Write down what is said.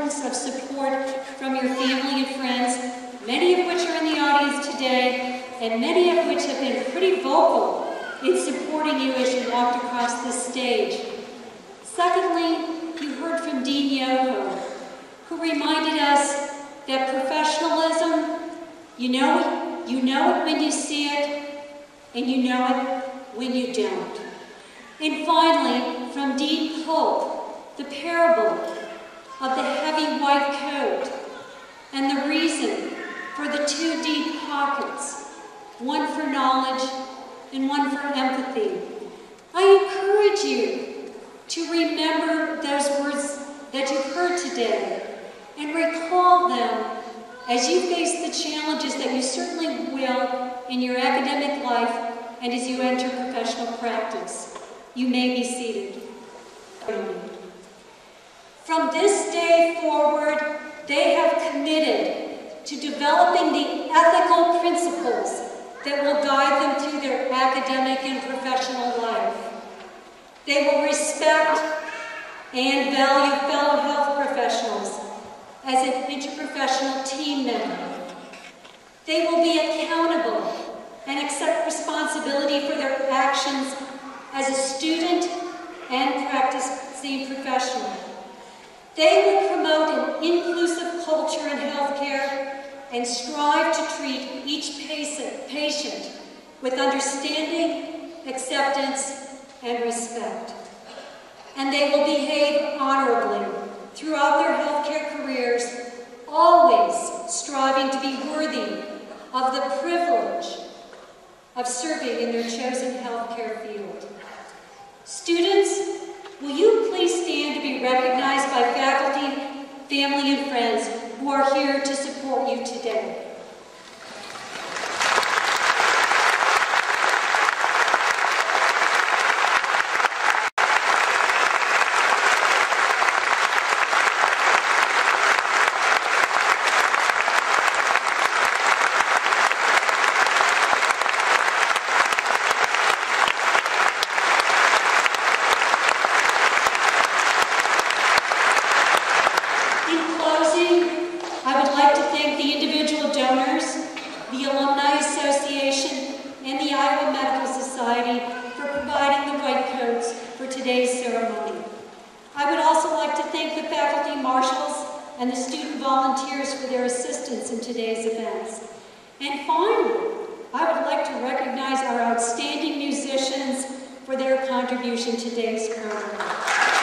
importance of support from your family and friends, many of which are in the audience today, and many of which have been pretty vocal in supporting you as you walked across this stage. Secondly, you heard from Dean Yoho, who reminded us that professionalism, you know it when you see it, and you know it when you don't. And finally, from Dean Pope, the parable of the heavy white coat and the reason for the two deep pockets, one for knowledge and one for empathy. I encourage you to remember those words that you've heard today and recall them as you face the challenges that you certainly will in your academic life and as you enter professional practice. You may be seated. From this day forward, they have committed to developing the ethical principles that will guide them through their academic and professional life. They will respect and value fellow health professionals as an interprofessional team member. They will be accountable and accept responsibility for their actions as a student and practicing professional. They will promote an inclusive culture in healthcare and strive to treat each patient with understanding, acceptance, and respect. And they will behave honorably throughout their healthcare careers, always striving to be worthy of the privilege of serving in their chosen healthcare field. Students, will you please stand to be recognized by faculty, family, and friends who are here to support you today. And the student volunteers for their assistance in today's events. And finally, I would like to recognize our outstanding musicians for their contribution to today's program.